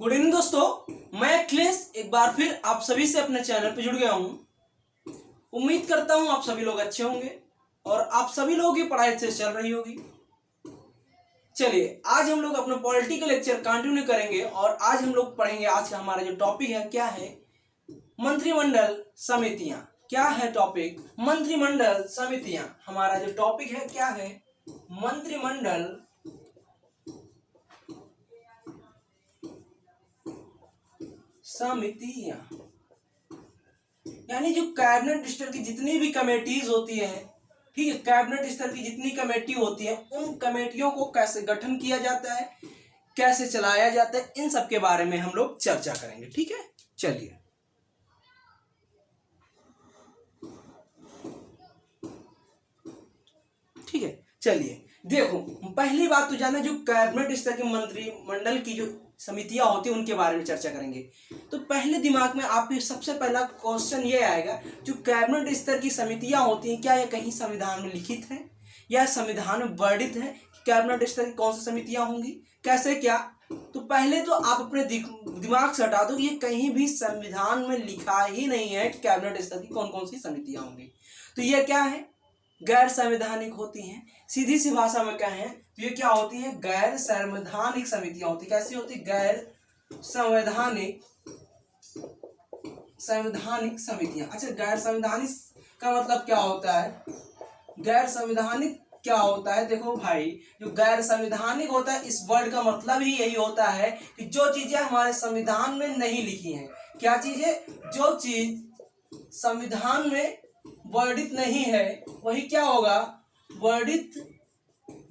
Good evening दोस्तों, मैं अखिलेश एक बार फिर आप सभी से अपने चैनल पर जुड़ गया हूं। उम्मीद करता हूं आप सभी लोग अच्छे होंगे और आप सभी लोगों की पढ़ाई अच्छे से चल रही होगी। चलिए, आज हम लोग अपना पॉलिटिकल लेक्चर कंटिन्यू करेंगे और आज हम लोग पढ़ेंगे। आज का हमारा जो टॉपिक है क्या है, मंत्रिमंडल समितियां। क्या है टॉपिक? मंत्रिमंडल समितियां। हमारा जो टॉपिक है क्या है, मंत्रिमंडल समितियां। यानी जो कैबिनेट स्तर की जितनी भी कमेटीज होती हैं, ठीक है, कैबिनेट स्तर की जितनी कमेटी होती है, उन कमेटियों को कैसे गठन किया जाता है, कैसे चलाया जाता है, इन सब के बारे में हम लोग चर्चा करेंगे। ठीक है, चलिए। ठीक है, चलिए देखो, पहली बात तो जाना, जो कैबिनेट स्तर के मंत्रिमंडल की जो समितियां होती है उनके बारे में चर्चा करेंगे। तो पहले दिमाग में आपके सबसे पहला क्वेश्चन ये आएगा, जो कैबिनेट स्तर की समितियां होती हैं, क्या ये कहीं संविधान में लिखित है या संविधान में वर्णित है? कैबिनेट स्तर की कौन सी समितियां होंगी, कैसे, क्या? तो पहले तो आप अपने दिमाग से हटा दो, ये कहीं भी संविधान में लिखा ही नहीं है कैबिनेट स्तर की कौन कौन सी समितियां होंगी। तो ये क्या है, गैर संवैधानिक होती हैं। सीधी सी भाषा में कहें तो ये क्या होती हैं, गैर संवैधानिक समितियां होती। कैसी होती? गैर संवैधानिक समितियां। अच्छा, गैर संवैधानिक का मतलब क्या होता है? गैर संवैधानिक क्या होता है? देखो भाई, जो गैर संवैधानिक होता है, इस वर्ड का मतलब ही यही होता है कि जो चीजें हमारे संविधान में नहीं लिखी हैं। क्या चीजें? जो चीज संविधान में वर्णित नहीं है वही क्या होगा, वर्णित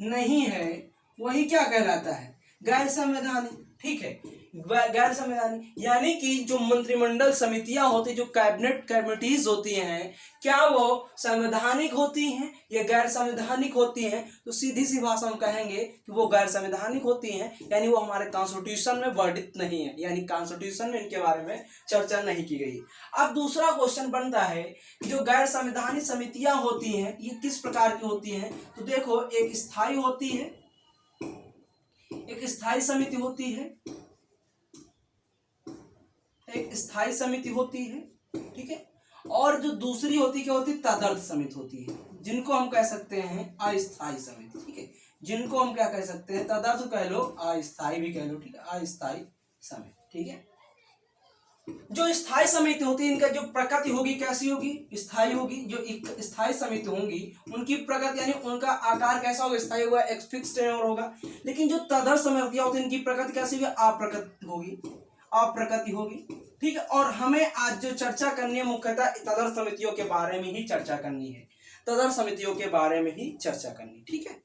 नहीं है वही क्या कहलाता है, गैर संवैधानिक। ठीक है, गैर संवैधानिक यानी कि जो मंत्रिमंडल समितियां होती, जो कैबिनेट कमेटीज होती हैं, क्या वो संवैधानिक होती हैं या गैर संवैधानिक होती हैं? तो सीधी सी भाषा में कहेंगे कि वो गैर संवैधानिक होती हैं, यानी वो हमारे कॉन्स्टिट्यूशन में वर्णित नहीं है, यानी कॉन्स्टिट्यूशन में इनके बारे में चर्चा नहीं की गई। अब दूसरा क्वेश्चन बनता है कि जो गैर संवैधानिक समितियां होती हैं ये किस प्रकार की होती हैं? तो देखो, एक स्थायी होती है, एक स्थायी समिति होती है, एक स्थायी समिति होती है, ठीक है, और जो दूसरी होती क्या होती है, तदर्थ समिति होती है, जिनको हम कह सकते हैं अस्थायी समिति। ठीक है, जिनको हम क्या कह सकते हैं, तदर्थ कह लो, अस्थायी भी कह लो, ठीक है, अस्थायी समिति। ठीक है, जो स्थायी समिति होती है इनका जो प्रकृति होगी कैसी होगी, स्थायी होगी। जो एक स्थायी समिति होंगी उनकी प्रकृति यानी उनका आकार कैसा होगा, स्थायी होगा, एक फिक्स टेन्योर होगा। लेकिन जो तदर्थ समितियां होती है इनकी प्रकृति कैसी होगी, अप्रकृति होगी, अप्रकृति होगी। ठीक है, और हमें आज जो चर्चा करनी है मुख्यतः तदर्थ समितियों के बारे में ही चर्चा करनी है, तदर्थ समितियों के बारे में ही चर्चा करनी। ठीक है,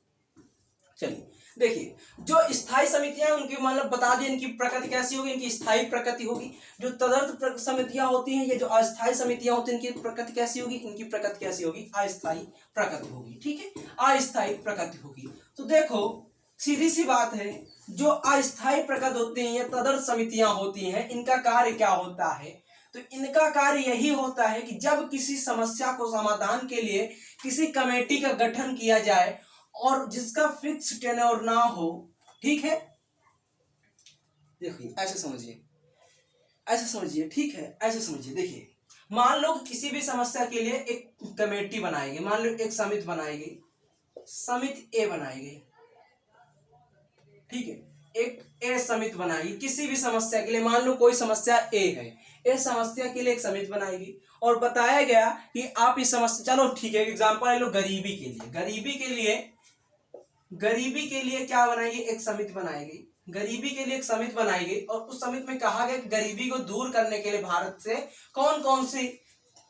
चलिए देखिए, जो स्थायी समितियां उनकी मतलब बता दें इनकी प्रकृति कैसी होगी, इनकी स्थायी प्रकृति होगी। जो तदर्थ समितियां होती हैं, ये जो अस्थायी समितियां होती हैं, इनकी प्रकृति कैसी होगी, इनकी प्रकृति कैसी होगी, अस्थायी प्रकृति होगी। ठीक है, अस्थायी प्रकृति होगी। तो देखो, सीधी सी बात है, जो अस्थायी प्रकृति होती है, ये तदर्थ समितियां होती हैं, इनका कार्य क्या होता है? तो इनका कार्य यही होता है कि जब किसी समस्या को समाधान के लिए किसी कमेटी का गठन किया जाए और जिसका फिक्स टेन्योर ना हो, ठीक है, देखिए ऐसे समझिए, ऐसे समझिए, ठीक है, ऐसे समझिए। देखिए, मान लो किसी भी समस्या के लिए एक कमेटी बनाई गई, मान लो एक समिति बनाई गई, समिति ए बनाई गई, ठीक है, एक ए समिति बनाई किसी भी समस्या के लिए। मान लो कोई समस्या ए है, ए समस्या के लिए एक समिति बनाई गई और बताया गया कि आप इस समस्या, चलो ठीक है, एग्जांपल ले लो, गरीबी के लिए, गरीबी के लिए क्या बनाएगी, एक समिति बनाई गई, गरीबी के लिए एक समिति बनाई गई और उस समिति में कहा गया कि गरीबी को दूर करने के लिए भारत से कौन कौन सी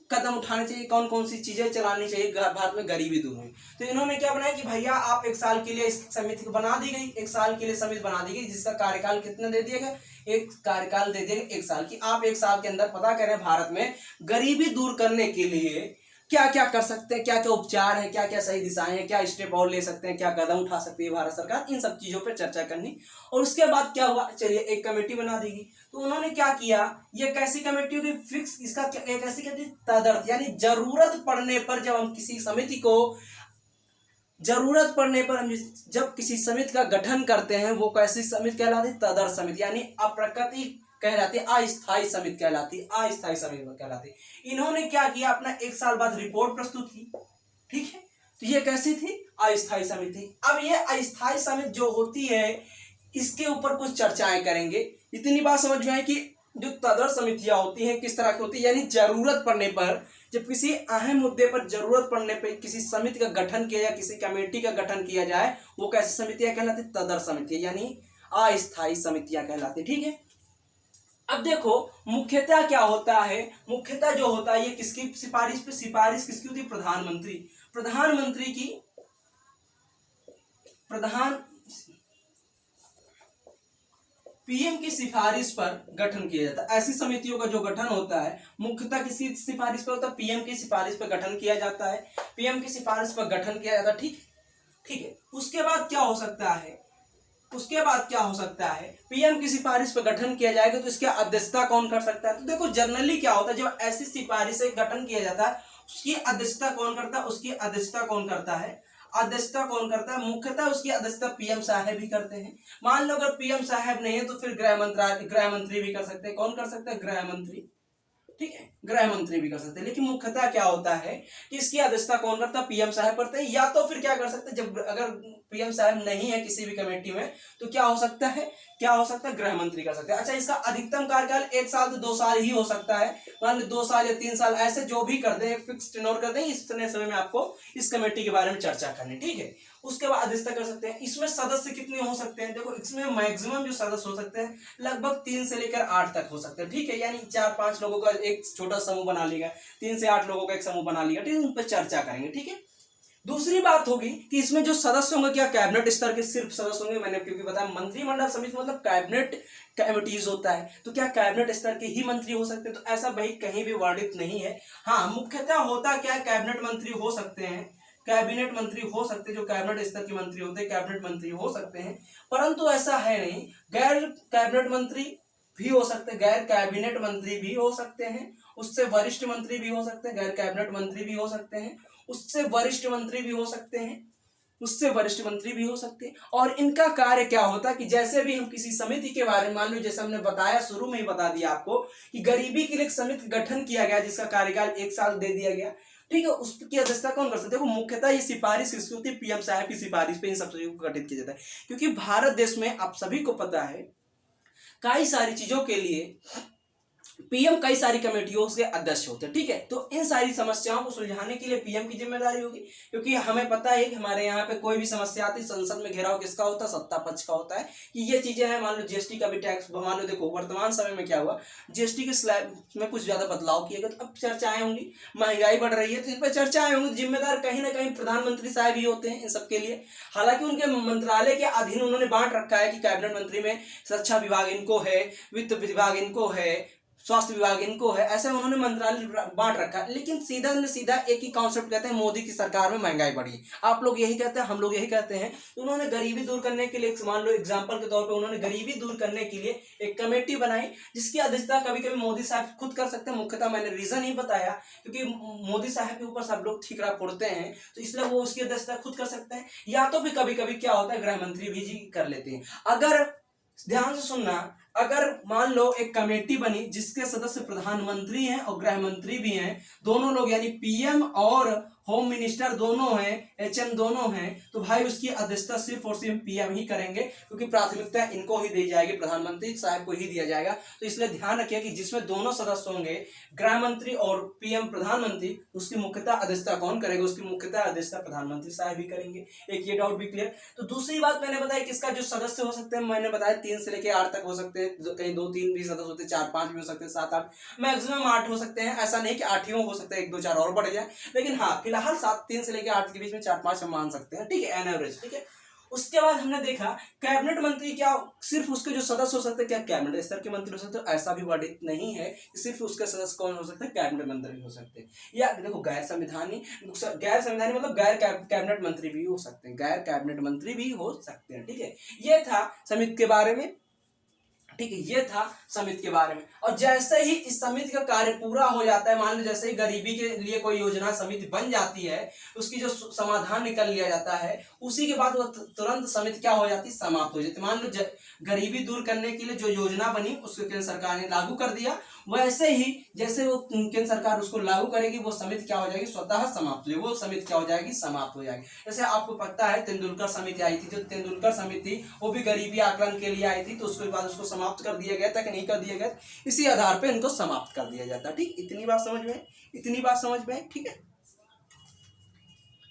कदम उठाने चाहिए, कौन कौन सी चीजें चलानी चाहिए भारत में गरीबी दूर हुई। तो इन्होंने क्या बनाया कि भैया आप एक साल के लिए इस समिति को बना दी गई, एक साल के लिए समिति बना दी गई, जिसका कार्यकाल कितना दे दिया गया, एक कार्यकाल दे दिया गया 1 साल की। आप 1 साल के अंदर पता करें भारत में गरीबी दूर करने के लिए क्या क्या कर सकते हैं, क्या क्या उपचार है, क्या क्या सही दिशाएं हैं, क्या स्टेप और ले सकते हैं, क्या कदम उठा सकती है भारत सरकार, इन सब चीजों पर चर्चा करनी। और उसके बाद क्या हुआ, चलिए एक कमेटी बना दी गई। तो उन्होंने क्या किया, ये कैसी कमेटी होगी, फिक्स, इसका एक ऐसी कहती है तदर्थ, यानी जरूरत पड़ने पर जब हम किसी समिति को जरूरत पड़ने पर हम जब किसी समिति का गठन करते हैं वो कैसी समिति कहलाती है? तदर्थ समिति, यानी अप्राकृतिक कहलाती है, अस्थायी समिति कहलाती है, अस्थायी समिति कहलाती है। इन्होंने क्या किया, अपना 1 साल बाद रिपोर्ट प्रस्तुत की, ठीक है। तो ये कैसी थी? अस्थायी समिति। अब ये अस्थायी समिति जो होती है इसके ऊपर कुछ चर्चाएं करेंगे। इतनी बात समझ में आए कि जो तदर्थ समितियां होती हैं किस तरह की होती है, यानी जरूरत पड़ने पर, जब किसी अहम मुद्दे पर जरूरत पड़ने पर किसी समिति का गठन किया जाए, किसी कमेटी का गठन किया जाए, वो कैसी समितियां कहलाती? तदर्थ समितियां, यानी अस्थायी समितियां कहलाती, ठीक है। अब देखो मुख्यतः क्या होता है, मुख्यतः जो होता है ये किसकी सिफारिश पे, सिफारिश किसकी होती है? प्रधानमंत्री, प्रधानमंत्री की, पीएम की सिफारिश पर गठन किया जाता है। ऐसी समितियों का जो गठन होता है मुख्यतः किसी सिफारिश पर होता है, पीएम की सिफारिश पर गठन किया जाता है, पीएम की सिफारिश पर गठन किया जाता है, ठीक ठीक है। उसके बाद क्या हो सकता है, उसके बाद क्या हो सकता है, पीएम की सिफारिश पर गठन किया जाएगा तो इसकी अध्यक्षता कौन कर सकता है? तो देखो जनरली क्या होता है, जब ऐसी सिफारिश से गठन किया जाता है उसकी अध्यक्षता कौन करता है? उसकी अध्यक्षता कौन करता है? अध्यक्षता कौन करता है? मुख्यतः उसकी अध्यक्षता पीएम साहब ही करते हैं। मान लो अगर पीएम साहब नहीं है तो फिर गृह मंत्री भी कर सकते हैं। कौन कर सकता है? गृह मंत्री, ठीक है, गृह मंत्री भी कर सकते हैं। लेकिन मुख्यतः क्या होता है कि इसकी अध्यक्षता कौन करता है? पीएम साहब करते हैं। या तो फिर क्या कर सकते हैं, जब अगर पीएम साहब नहीं है किसी भी कमेटी में तो क्या हो सकता है, क्या हो सकता है? गृह मंत्री कर सकते हैं। अच्छा, इसका अधिकतम कार्यकाल 1 साल से 2 साल ही हो सकता है। मान लो 2 साल या 3 साल, ऐसे जो भी कर दें, फिक्स टेन्योर कर दें, इस समय में आपको इस कमेटी के बारे में चर्चा करनी, ठीक है। उसके बाद अध्यक्षता कर सकते हैं। इसमें सदस्य कितने हो सकते हैं? देखो इसमें मैक्सिमम जो सदस्य हो सकते हैं लगभग 3 से लेकर 8 तक हो सकते हैं, ठीक है। यानी 4-5 लोगों का एक छोटा समूह बना लिया, 3 से 8 लोगों का एक समूह बना लिया, ठीक है। उन पर चर्चा करेंगे, ठीक है। दूसरी बात होगी कि इसमें जो सदस्य होंगे क्या कैबिनेट स्तर के सिर्फ सदस्य होंगे? मैंने क्योंकि बताया मंत्रिमंडल समिति मतलब कैबिनेट कमिटीज होता है, तो क्या कैबिनेट स्तर के ही मंत्री हो सकते हैं? तो ऐसा भाई कहीं भी वर्णित नहीं है। हाँ, मुख्यतः होता क्या, कैबिनेट मंत्री हो सकते हैं, कैबिनेट मंत्री हो सकते हैं, जो कैबिनेट स्तर के मंत्री होते हैं कैबिनेट मंत्री हो सकते हैं, परंतु ऐसा है नहीं। गैर कैबिनेट मंत्री भी हो सकते हैं, गैर कैबिनेट मंत्री भी हो सकते हैं, उससे वरिष्ठ मंत्री भी हो सकते हैं, गैर कैबिनेट मंत्री भी हो सकते हैं, उससे वरिष्ठ मंत्री भी हो सकते हैं, उससे वरिष्ठ मंत्री भी हो सकते हैं। और इनका कार्य क्या होता है कि जैसे भी हम किसी समिति के बारे में, मान लो जैसे हमने बताया, शुरू में ही बता दिया आपको कि गरीबी के लिए एक समिति गठन किया गया जिसका कार्यकाल 1 साल दे दिया गया, ठीक है। उसकी अध्यक्षता कौन कर सकते हैं? देखो मुख्यतः ये सिफारिश किसकी होती है? पीएम साहब की सिफारिश पे इन सब चीजों को गठित किया जाता है। क्योंकि भारत देश में आप सभी को पता है कई सारी चीजों के लिए पीएम कई सारी कमेटियों के अध्यक्ष होते हैं, ठीक है। तो इन सारी समस्याओं को सुलझाने के लिए पीएम की जिम्मेदारी होगी, क्योंकि हमें पता है कि हमारे यहाँ पे कोई भी समस्या आती है संसद में घेराव किसका होता है? सत्ता पक्ष का होता है कि ये चीजें हैं। मान लो जीएसटी का भी टैक्स, मान लो देखो वर्तमान समय में क्या हुआ, जीएसटी के स्लैब में कुछ ज्यादा बदलाव किए गए, तो अब चर्चाएं होंगी, महंगाई बढ़ रही है तो इन पर चर्चाएं होंगी। जिम्मेदार कहीं ना कहीं प्रधानमंत्री साहब ही होते हैं इन सबके लिए। हालांकि उनके मंत्रालय के अधीन उन्होंने बांट रखा है कि कैबिनेट मंत्री में शिक्षा विभाग इनको है, वित्त विभाग इनको है, स्वास्थ्य विभाग इनको है, ऐसे उन्होंने मंत्रालय बांट रखा है। लेकिन सीधा न सीधा एक ही कॉन्सेप्ट कहते हैं, मोदी की सरकार में महंगाई बढ़ी। आप लोग यही कहते हैं, हम लोग यही कहते हैं। तो उन्होंने गरीबी दूर करने के लिए, मान लो एग्जाम्पल के तौर पे, उन्होंने गरीबी दूर करने के लिए एक कमेटी बनाई जिसकी अध्यक्षता कभी कभी मोदी साहब खुद कर सकते हैं। मुख्यतः मैंने रीजन ही बताया क्योंकि मोदी साहब के ऊपर सब लोग ठीकरा फोड़ते हैं, तो इसलिए वो उसकी अध्यक्षता खुद कर सकते हैं। या तो फिर कभी कभी क्या होता है, गृह मंत्री भी जी कर लेते हैं। अगर ध्यान से सुनना, अगर मान लो एक कमेटी बनी जिसके सदस्य प्रधानमंत्री हैं और गृह मंत्री भी हैं, दोनों लोग यानी पीएम और होम मिनिस्टर दोनों हैं, एचएम दोनों हैं, तो भाई उसकी अध्यक्षता सिर्फ और सिर्फ पीएम ही करेंगे, क्योंकि प्राथमिकता इनको ही दी जाएगी, प्रधानमंत्री साहब को ही दिया जाएगा। तो इसलिए ध्यान रखिए कि जिसमें दोनों सदस्य होंगे, गृह मंत्री और पीएम प्रधानमंत्री, उसकी मुख्यतः अध्यक्षता कौन करेगा? उसकी मुख्यतः अध्यक्षता प्रधानमंत्री साहब ही करेंगे। एक ये डाउट भी क्लियर। तो दूसरी बात मैंने बताया किसका जो सदस्य हो सकते हैं, मैंने बताया 3 से लेकर 8 तक हो सकते हैं, कहीं 2-3 भी सदस्य होते हैं, 4-5 भी हो सकते हैं, 7-8, मैक्सिमम 8 हो सकते हैं। ऐसा नहीं कि 8 ही हो सकता है, 1-2-4 और बढ़ जाए, लेकिन हाँ फिलहाल 3 से लेकर 8 के बीच में 4-5 हम मान सकते हैं, ठीक है, एन एवरेज, ठीक है। उसके बाद हमने देखा कैबिनेट मंत्री क्या सिर्फ उसके जो सदस्य हो सकते हैं, क्या कैबिनेट स्तर के मंत्री हो सकते हैं? ऐसा भी वर्णित नहीं है कि सिर्फ उसके सदस्य कौन हो सकते हैं, कैबिनेट मंत्री हो सकते हैं। या देखो गैर संविधानी मतलब गैर कैबिनेट मंत्री भी हो सकते हैं, गैर कैबिनेट मंत्री भी हो सकते हैं, ठीक है। ये था समिति के बारे में, ठीक है, ये था समिति के बारे में। और जैसे ही इस समिति का कार्य पूरा हो जाता है, मान लो जैसे ही गरीबी के लिए कोई योजना समिति बन जाती है, उसकी जो समाधान निकल लिया जाता है, उसी के बाद वो तुरंत समिति क्या हो जाती है, समाप्त हो जाती है। मान लो गरीबी दूर करने के लिए जो योजना बनी उसको केंद्र सरकार ने लागू कर दिया, वैसे ही जैसे वो केंद्र सरकार उसको लागू करेगी, वो समिति क्या हो जाएगी, स्वतः समाप्त हो, वो समिति क्या हो जाएगी, समाप्त हो जाएगी। जैसे आपको पता है तेंदुलकर समिति आई थी, जो तेंदुलकर समिति वो भी गरीबी आकलन के लिए आई थी, तो उसके बाद उसको समाप्त कर दिया गया था कि नहीं कर दिया गया, इसी आधार पर इनको समाप्त कर दिया जाता है। ठीक, इतनी बात समझ में, इतनी बात समझ में, ठीक है,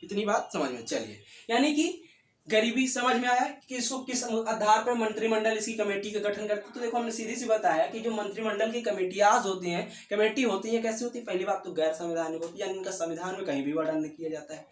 इतनी बात समझ में। चलिए, यानी कि गरीबी समझ में आया कि इसको किस आधार पर मंत्रिमंडल इसकी कमेटी का गठन करते। तो देखो हमने सीधी सी बताया कि जो मंत्रिमंडल की कमेटियां होती हैं, कमेटी होती है, कैसी होती है, पहली बात तो गैर संवैधानिक होती है, यानी इनका संविधान में कहीं भी वर्णन नहीं किया जाता है।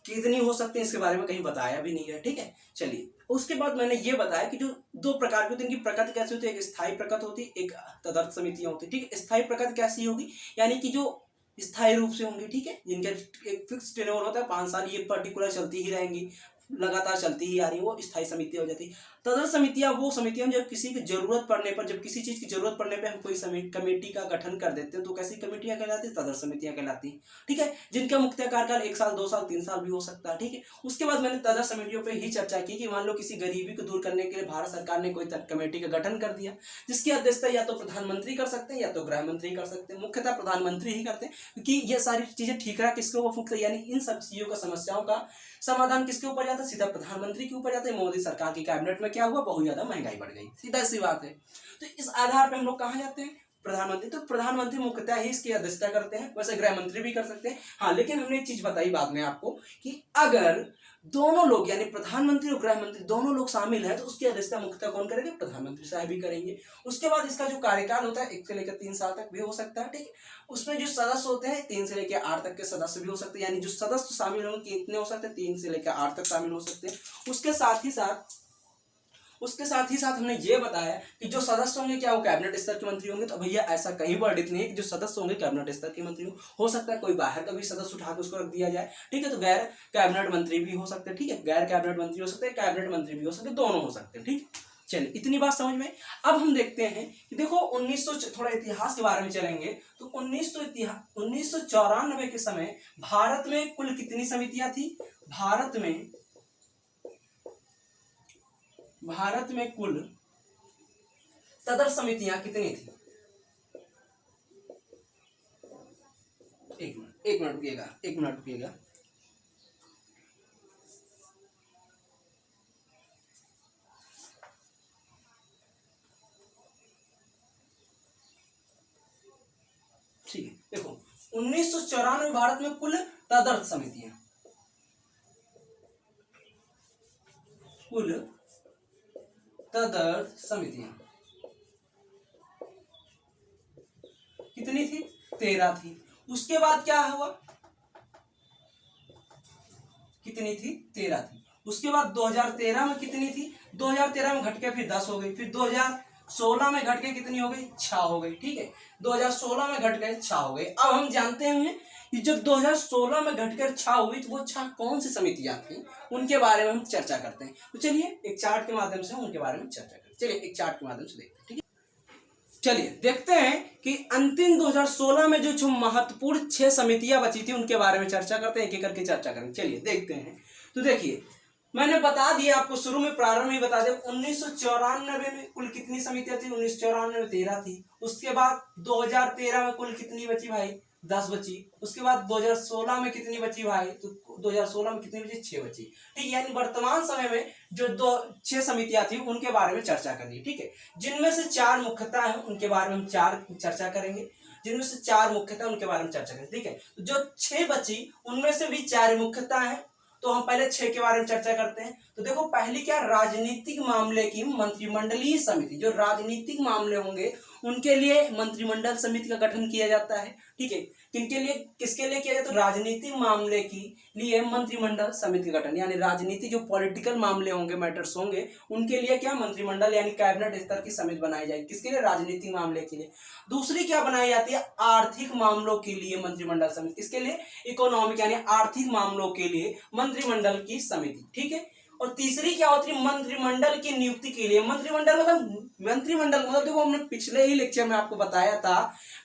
कितनी हो सकती है इसके बारे में कहीं बताया भी नहीं है। ठीक है, चलिए, उसके बाद मैंने ये बताया कि जो दो प्रकार की होती है, इनकी प्रकृति कैसी होती है, एक स्थायी प्रकृति होती है, एक तदर्थ समितियां होती है। ठीक है, स्थायी प्रकृति कैसी होगी, यानी कि जो स्थायी रूप से होंगी, ठीक है, जिनका एक फिक्स टेन्योर होता है 5 साल, ये पर्टिकुलर चलती ही रहेंगी, लगातार चलती ही आ रही है, वो स्थायी समिति हो जाती है। तदर्थ समितियां वो समितियां जब किसी की जरूरत पड़ने पर, जब किसी चीज की जरूरत पड़ने पर हम कोई कमेटी का गठन कर देते हैं, तो कैसी कमेटियां कहलाती है, तदर्थ समितियां कहलाती हैं। ठीक है, जिनका मुख्य कार्यकाल 1 साल 2 साल 3 साल भी हो सकता है। ठीक है, उसके बाद मैंने तदर्थ समितियों पर ही चर्चा की कि मान लो किसी गरीबी को दूर करने के लिए भारत सरकार ने कोई कमेटी का गठन कर दिया, जिसकी अध्यक्षता या तो प्रधानमंत्री कर सकते हैं या तो गृह मंत्री कर सकते हैं, मुख्यतः प्रधानमंत्री ही करते हैं, क्योंकि ये सारी चीजें ठीक रहा किसके ऊपर, यानी इन सब चीजों का, समस्याओं का समाधान किसके ऊपर जाता है, सीधा प्रधानमंत्री के ऊपर जाता है। मोदी सरकार की कैबिनेट में क्या हुआ, बहुत ज्यादा महंगाई बढ़ गई, सीधा सी बात है। तो इस आधार पे हम लोग कहाँ जाते हैं, प्रधानमंत्री। तो प्रधानमंत्री मुख्यतः ही इसकी अध्यक्षता करते हैं, वैसे गृह मंत्री भी कर सकते हैं। हाँ, लेकिन हमने एक चीज बताई बाद में आपको कि अगर दोनों लोग यानी प्रधानमंत्री और गृह मंत्री दोनों लोग शामिल हैं, तो उसकी अध्यक्षता मुख्यतः कौन करेंगे, प्रधानमंत्री साहब भी करेंगे। उसके बाद इसका जो कार्यकाल होता है 1 से लेकर 3 साल तक भी हो सकता है। ठीक है, उसमें जो सदस्य होते हैं 3 से लेकर 8 तक के सदस्य भी हो सकते हैं, यानी जो सदस्य शामिल होंगे कितने हो सकते हैं, 3 से लेकर 8 तक शामिल हो सकते हैं। उसके साथ ही साथ हमने ये बताया कि जो सदस्य होंगे क्या वो कैबिनेट स्तर के मंत्री होंगे। तो भैया ऐसा कहीं वर्णित नहीं है कि जो सदस्य होंगे कैबिनेट स्तर के मंत्री हो सकता है कोई बाहर का भी सदस्य उठा के उसको रख दिया जाए। ठीक है, तो गैर कैबिनेट मंत्री भी हो सकते हैं। ठीक है, गैर कैबिनेट मंत्री हो सकते हैं, कैबिनेट मंत्री भी हो सकते हैं, दोनों हो सकते हैं। ठीक, चलिए, इतनी बात समझ में। अब हम देखते हैं कि देखो 1900, थोड़ा इतिहास के बारे में चलेंगे तो 1994 के समय भारत में कुल कितनी समितियां थी, भारत में कुल तदर्थ समितियां कितनी थी, एक मिनट रुकिएगा। ठीक है, देखो 1994 भारत में कुल तदर्थ समितियां, कितनी थी, 13 थी। उसके बाद क्या हुआ, कितनी थी, 13 थी। उसके बाद 2013 में कितनी थी, 2013 में घट के फिर 10 हो गई, फिर 2016 में घट के कितनी हो गई, 6 हो गई। ठीक है, 2016 में घट के 6 हो गई। अब हम जानते हैं कि जब 2016 में घटकर 6 हुई तो वो 6 कौन सी समितियां थी, उनके बारे में हम चर्चा करते हैं। तो चलिए एक चार्ट के माध्यम से उनके बारे में चर्चा करते हैं। चलिए एक चार्ट के माध्यम से देखते हैं। ठीक है, चलिए देखते हैं कि अंतिम 2016 में जो महत्वपूर्ण 6 समितियां बची थी उनके बारे में चर्चा करते हैं, एक एक करके चर्चा करेंगे। चलिए देखते हैं। तो देखिए मैंने बता दिया आपको, शुरू में प्रारंभ में बता दिया 1994 में कुल कितनी समितियां थी, 1994 में 13 थी। उसके बाद 2013 में कुल कितनी बची भाई, 10 बची। उसके बाद 2016 में कितनी बची भाई, तो 2016 में कितनी बची, 6 बची। ठीक, यानी वर्तमान समय में जो 6 समितियां थी उनके बारे में चर्चा करनी। ठीक है, जिनमें से 4 मुख्यता है उनके बारे में हम 4 चर्चा करेंगे, जिनमें से 4 मुख्यता उनके बारे में चर्चा करेंगे। ठीक है, तो जो 6 बची उनमें से भी 4 मुख्यता है, तो हम पहले 6 के बारे में चर्चा करते हैं। तो देखो पहली क्या, राजनीतिक मामले की मंत्रिमंडलीय समिति। जो राजनीतिक मामले होंगे उनके लिए मंत्रिमंडल समिति का गठन किया जाता है। ठीक है, किनके लिए, किसके लिए किया जाता है, राजनीतिक मामले की लिए मंत्रिमंडल समिति का गठन, यानी राजनीति जो पॉलिटिकल मामले होंगे, मैटर्स होंगे, उनके लिए क्या मंत्रिमंडल यानी कैबिनेट स्तर की समिति बनाई जाएगी। किसके लिए, राजनीतिक मामले के लिए। दूसरी क्या बनाई जाती है, आर्थिक मामलों के लिए मंत्रिमंडल समिति। किसके लिए, इकोनॉमिक यानी आर्थिक मामलों के लिए मंत्रिमंडल की समिति। ठीक है, और तीसरी क्या होती है, मंत्रिमंडल की नियुक्ति के लिए। मंत्रिमंडल मतलब देखो हमने पिछले ही लेक्चर में आपको बताया था,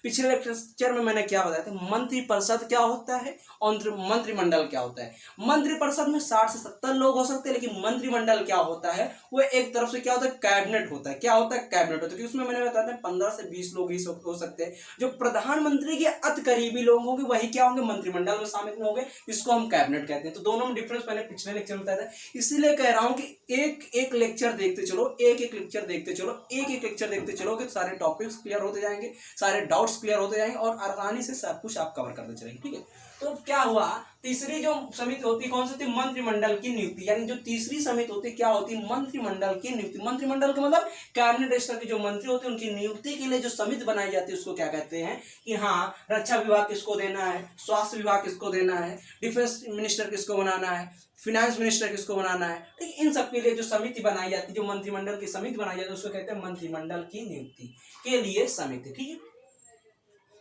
पिछले लेक्चर में मैंने क्या बताया था, मंत्रिपरिषद क्या होता है और मंत्रिमंडल क्या होता है। मंत्रिपरिषद में 60 से 70 लोग हो सकते हैं, लेकिन मंत्रिमंडल क्या होता है, वो एक तरफ से क्या होता है, कैबिनेट होता है। क्या होता है, कैबिनेट होता है। उसमें मैंने बताया था 15 से 20 लोग ही हो सकते हैं। जो प्रधानमंत्री के अति करीबी लोग होंगे वही क्या होंगे, मंत्रिमंडल में शामिल होंगे, इसको हम कैबिनेट कहते हैं। तो दोनों में डिफरेंस मैंने पिछले लेक्चर में बताया था, इसलिए कह रहा हूं कि एक एक लेक्चर देखते चलो, एक एक लेक्चर देखते चलो, एक एक लेक्चर देखते चलो कि सारे टॉपिक्स क्लियर होते जाएंगे, सारे डाउट्स क्लियर होते जाएंगे और आसानी से सब कुछ आप कवर करते चलेंगे। ठीक है, तो क्या हुआ, तीसरी जो समिति होती है कौन सी होती है, मंत्रिमंडल की नियुक्ति। यानी जो तीसरी समिति होती है क्या होती है, मंत्रिमंडल की नियुक्ति। मंत्रिमंडल का मतलब कैबिनेट स्तर के जो मंत्री होते हैं उनकी नियुक्ति के लिए जो समिति बनाई जाती है उसको क्या कहते हैं कि हाँ, रक्षा विभाग किसको देना है, स्वास्थ्य विभाग किसको देना है, डिफेंस मिनिस्टर किसको बनाना है, फिनेंस मिनिस्टर किसको बनाना है। ठीक है, इन सब के लिए जो समिति बनाई जाती है, जो मंत्रिमंडल की समिति बनाई जाती है उसको कहते हैं मंत्रिमंडल की नियुक्ति के लिए समिति। ठीक है,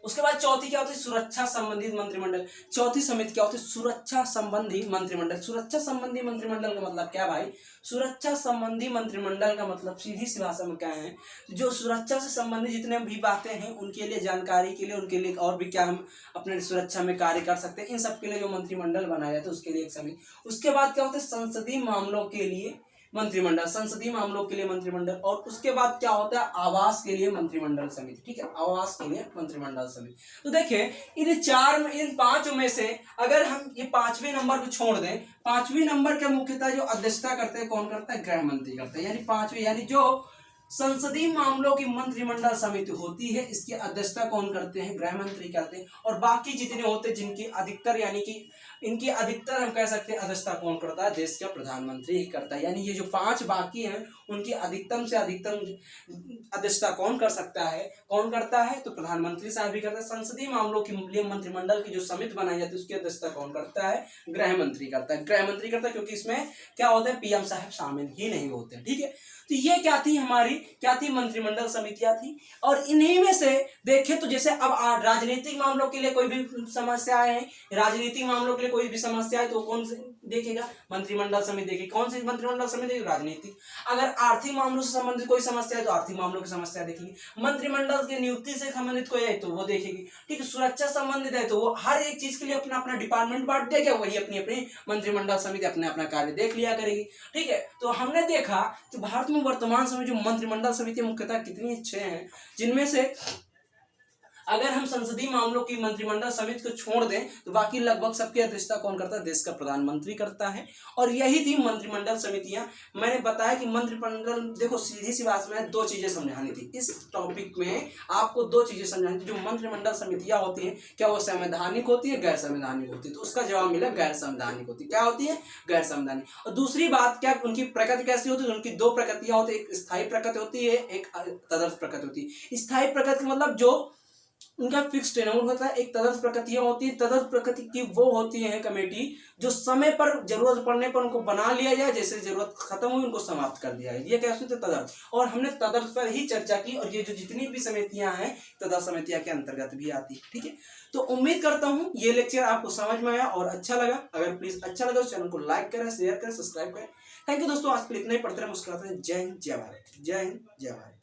उसके बाद चौथी क्या होती है, सुरक्षा संबंधित मंत्रिमंडल। चौथी समिति क्या होती है, सुरक्षा संबंधी मंत्रिमंडल। सुरक्षा संबंधी मंत्रिमंडल का मतलब क्या भाई, सुरक्षा संबंधी मंत्रिमंडल का मतलब सीधी सी भाषा में क्या है, जो सुरक्षा से संबंधित जितने भी बातें हैं उनके लिए, जानकारी के लिए, उनके लिए और भी क्या हम अपने सुरक्षा में कार्य कर सकते हैं, इन सब के लिए जो मंत्रिमंडल बनाया जाता है उसके लिए एक समिति। उसके बाद क्या होता है, संसदीय मामलों के लिए मंत्रिमंडल, संसदीय मामलों के लिए मंत्रिमंडल। और उसके बाद क्या होता है, आवास के लिए मंत्रिमंडल समिति। ठीक है, आवास के लिए मंत्रिमंडल समिति। तो देखिए इन पांचों में से अगर हम ये पांचवें नंबर को छोड़ दें, पांचवें नंबर के मुख्यतः जो अध्यक्षता करते हैं कौन करता है, गृह मंत्री करते हैं। यानी पांचवें, यानी जो संसदीय मामलों की मंत्रिमंडल समिति होती है इसकी अध्यक्षता कौन करते हैं, गृह मंत्री करते हैं। और बाकी जितने होते हैं जिनकी अधिकतर, यानी कि इनकी अधिकतर हम कह सकते हैं अध्यक्षता कौन करता है, देश का प्रधानमंत्री ही करता है। यानी ये जो 5 बाकी हैं उनकी अधिकतम से अधिकतम अध्यक्षता कौन कर सकता है, कौन करता है, तो प्रधानमंत्री साहब भी करता है। संसदीय मामलों के लिए मंत्रिमंडल की जो समिति बनाई जाती है उसकी अध्यक्षता कौन करता है, गृह मंत्री करता है। गृह मंत्री करता है क्योंकि इसमें क्या होता है, पीएम साहब शामिल ही नहीं होते हैं। ठीक है, तो ये क्या थी, हमारी क्या थी, मंत्रिमंडल समितियां थी। और इन्हीं में से देखें तो जैसे अब राजनीतिक मामलों के लिए कोई भी समस्याएं हैं, राजनीतिक मामलों के लिए कोई भी समस्या है तो कौन से देखेगा, मंत्रिमंडल समिति देखेगी। कौन सी मंत्रिमंडल समिति देखेगी, राजनीतिक। अगर आर्थिक मामलों से संबंधित कोई समस्या है तो आर्थिक मामलों की समस्या देखेगी। मंत्रिमंडल की नियुक्ति से संबंधित कोई है तो वो देखेगी। ठीक है, सुरक्षा संबंधित है तो वो हर एक चीज के लिए अपना अपना डिपार्टमेंट बांट देगा, वही अपनी अपनी मंत्रिमंडल समिति अपने अपना कार्य देख लिया करेगी। ठीक है, तो हमने देखा कि भारत में वर्तमान समय जो मंत्रिमंडल समिति मुख्यतः कितनी अच्छे हैं, जिनमें से अगर हम संसदीय मामलों की मंत्रिमंडल समिति को छोड़ दें तो बाकी लगभग सबकी अध्यक्षता कौन करता है, देश का प्रधानमंत्री करता है। और यही थी मंत्रिमंडल समितियां। मैंने बताया कि मंत्रिमंडल, देखो सीधी सी बात में 2 चीजें समझानी थी इस टॉपिक में, आपको 2 चीजें समझानी थी। जो मंत्रिमंडल समितियां होती हैं क्या वो संवैधानिक होती है, गैर संवैधानिक होती है, तो उसका जवाब मिला गैर संवैधानिक होती है। क्या होती है, गैर संवैधानिक। और दूसरी बात क्या, उनकी प्रकृति कैसी होती है, उनकी 2 प्रकृतियां होती है, एक स्थायी प्रकृति होती है, एक तदर्थ प्रकृति होती है। स्थायी प्रकृति मतलब जो उनका फिक्स टेन्योर होता है, एक तदर्थ प्रकृतियां होती है। तदर्थ प्रकृति की वो होती है कमेटी जो समय पर जरूरत पड़ने पर उनको बना लिया जाए, जैसे जरूरत खत्म हुई उनको समाप्त कर दिया जाए, ये क्या होते हैं, तदर्थ। और हमने तदर्थ पर ही चर्चा की और ये जो जितनी भी समितियां हैं तदर्थ समितियां के अंतर्गत भी आती है। ठीक है, तो उम्मीद करता हूँ ये लेक्चर आपको समझ में आया और अच्छा लगा। अगर प्लीज अच्छा लगा तो चैनल को लाइक करें, शेयर करें, सब्सक्राइब करें। थैंक यू दोस्तों, आज के लिए इतना ही। पढ़ते रहे, मुस्कुराते रहे। जय हिंद, जय भारत। जय हिंद, जय भारत।